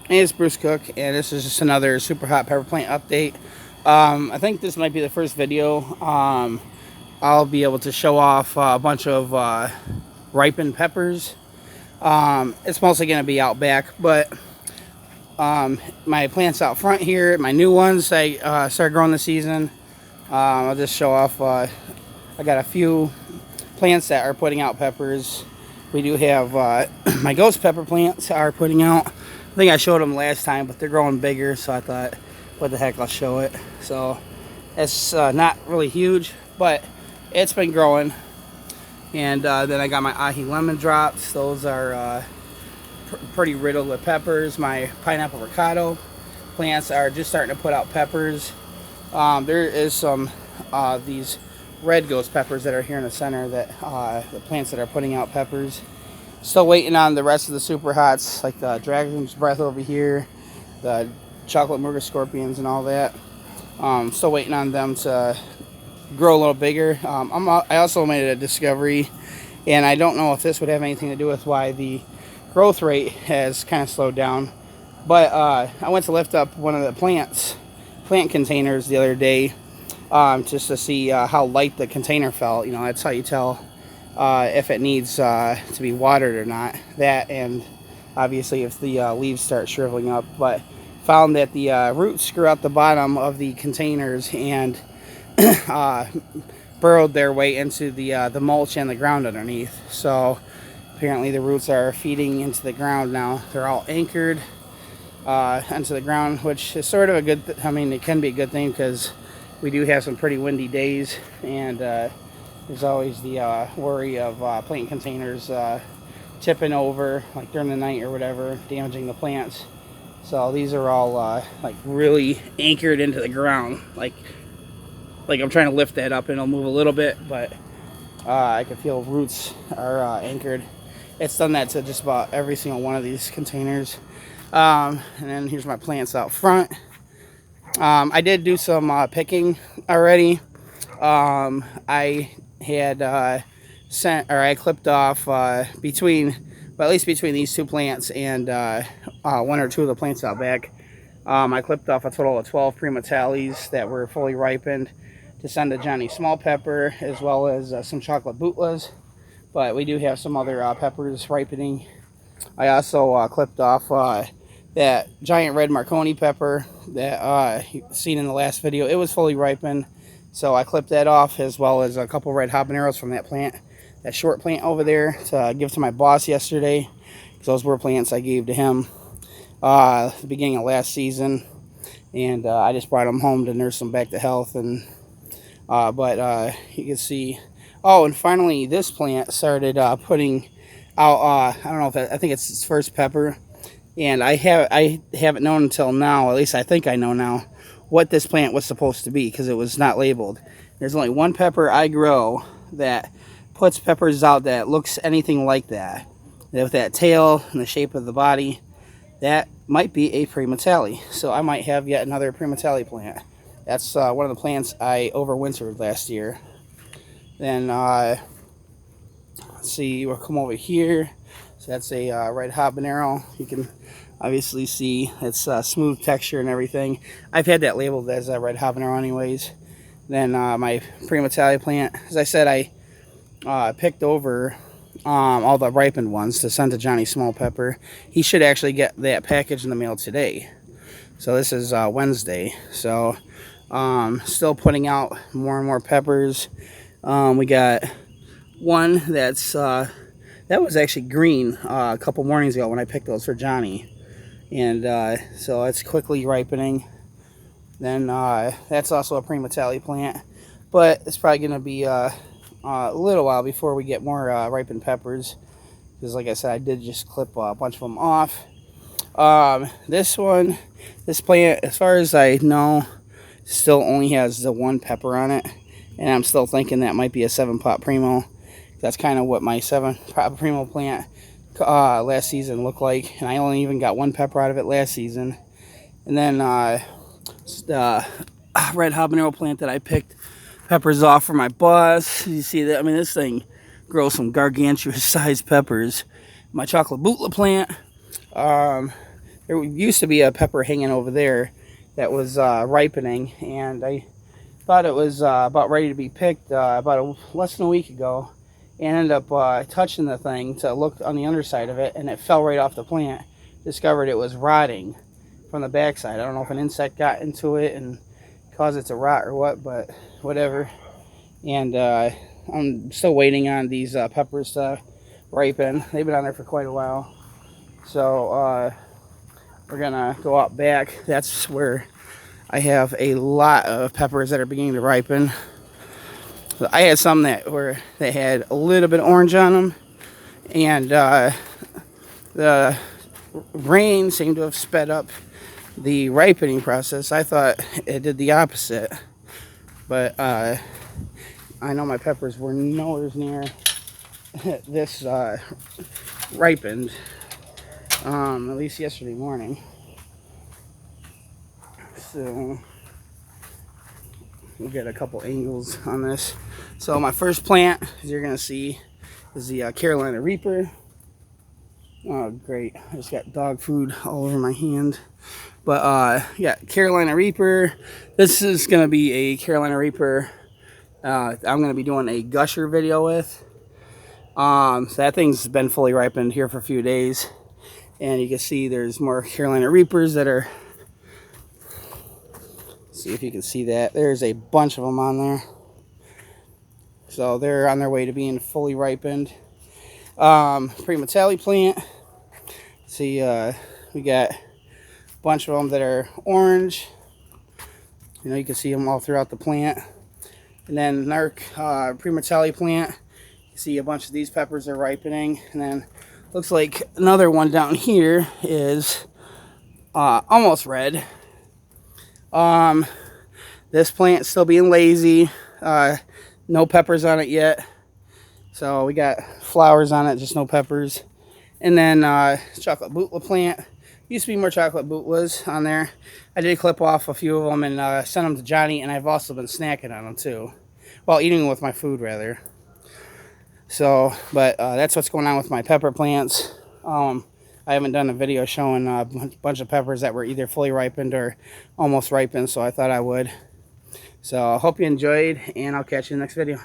Hey, it's Bruce Cook, and this is just another Superhot Pepper Plant update. I think this might be the first video. I'll be able to show off a bunch of ripened peppers. It's mostly going to be out back, but my plants out front here, my new ones, I started growing this season. I'll just show off. I got a few plants that are putting out peppers. We do have my ghost pepper plants are putting out. I think I showed them last time, but they're growing bigger, so I thought, what the heck, I'll show it. So it's not really huge, but it's been growing. And then I got my ahi lemon drops. Those are pretty riddled with peppers. My pineapple ricotta plants are just starting to put out peppers. There is some these red ghost peppers that are here in the center, that the plants that are putting out peppers. Still waiting on the rest of the super hots, like the dragon's breath over here, the chocolate murder scorpions and all that. Still waiting on them to grow a little bigger. I also made a discovery, and I don't know if this would have anything to do with why the growth rate has kind of slowed down, but I went to lift up one of the plant containers the other day, just to see how light the container felt. You know, that's how you tell if it needs to be watered or not. That, and obviously if the leaves start shriveling up. But found that the roots screw out the bottom of the containers and burrowed their way into the mulch and the ground underneath. So apparently the roots are feeding into the ground now. They're all anchored into the ground, which is sort of a good I mean, it can be a good thing, because we do have some pretty windy days, and there's always the worry of plant containers tipping over, like during the night or whatever, damaging the plants. So these are all like really anchored into the ground. Like I'm trying to lift that up and it'll move a little bit, but I can feel roots are anchored. It's done that to just about every single one of these containers. And then here's my plants out front. I did do some picking already. I had I clipped off at least between these two plants and one or two of the plants out back. I clipped off a total of 12 Primatales that were fully ripened to send to Johnny Small Pepper, as well as some chocolate bootlas. But we do have some other peppers ripening. I also clipped off that giant red Marconi pepper that you've seen in the last video. It was fully ripened, so I clipped that off, as well as a couple red habaneros from that plant, that short plant over there, to give to my boss yesterday, because those were plants I gave to him at the beginning of last season, and I just brought them home to nurse them back to health. And but you can see, oh, and finally this plant started putting out I don't know if I think it's its first pepper. And I haven't known until now, at least I think I know now, what this plant was supposed to be, because it was not labeled. There's only one pepper I grow that puts peppers out that looks anything like that. With that tail and the shape of the body, that might be a Primatale. So I might have yet another Primatale plant. That's one of the plants I overwintered last year. Then, let's see, we'll come over here. So that's a red habanero. You can obviously see it's smooth texture and everything. I've had that labeled as a red habanero anyways. Then my Primatale plant, as I said, I picked over all the ripened ones to send to Johnny Small Pepper. He should actually get that package in the mail today. So this is Wednesday. So still putting out more and more peppers. We got one that's that was actually green a couple mornings ago when I picked those for Johnny. And so it's quickly ripening. Then that's also a Primatale plant. But it's probably going to be a little while before we get more ripened peppers. Because like I said, I did just clip a bunch of them off. This plant, as far as I know, still only has the one pepper on it. And I'm still thinking that might be a 7-pot Primo. That's kind of what my 7-pot Primo plant last season looked like. And I only even got one pepper out of it last season. And then the red habanero plant that I picked peppers off for my boss. You see that? I mean, this thing grows some gargantuous sized peppers. My chocolate bootla plant. there used to be a pepper hanging over there that was ripening, and I thought it was about ready to be picked less than a week ago, and ended up touching the thing to look on the underside of it, and it fell right off the plant. Discovered it was rotting from the backside. I don't know if an insect got into it and caused it to rot or what, but whatever. And I'm still waiting on these peppers to ripen. They've been on there for quite a while. So we're gonna go out back. That's where I have a lot of peppers that are beginning to ripen. So I had some that had a little bit of orange on them, and the rain seemed to have sped up the ripening process. I thought it did the opposite, but I know my peppers were nowhere near this ripened, at least yesterday morning. So we'll get a couple angles on this. So my first plant, as you're gonna see, is the Carolina Reaper. Oh great, I just got dog food all over my hand. But yeah, Carolina Reaper. This is gonna be a Carolina Reaper I'm gonna be doing a gusher video with. So that thing's been fully ripened here for a few days, and you can see there's more Carolina Reapers that are, see if you can see that, there's a bunch of them on there. So they're on their way to being fully ripened. Untitled plant, see we got a bunch of them that are orange. You know, you can see them all throughout the plant. And then Untitled plant, you see a bunch of these peppers are ripening. And then looks like another one down here is almost red. This plant's still being lazy. No peppers on it yet. So we got flowers on it, just no peppers. And then chocolate bootla plant. Used to be more chocolate bootlas on there. I did clip off a few of them and send them to Johnny, and I've also been snacking on them too. Well, eating with my food rather. So, but that's what's going on with my pepper plants. I haven't done a video showing a bunch of peppers that were either fully ripened or almost ripened, so I thought I would. So I hope you enjoyed, and I'll catch you in the next video.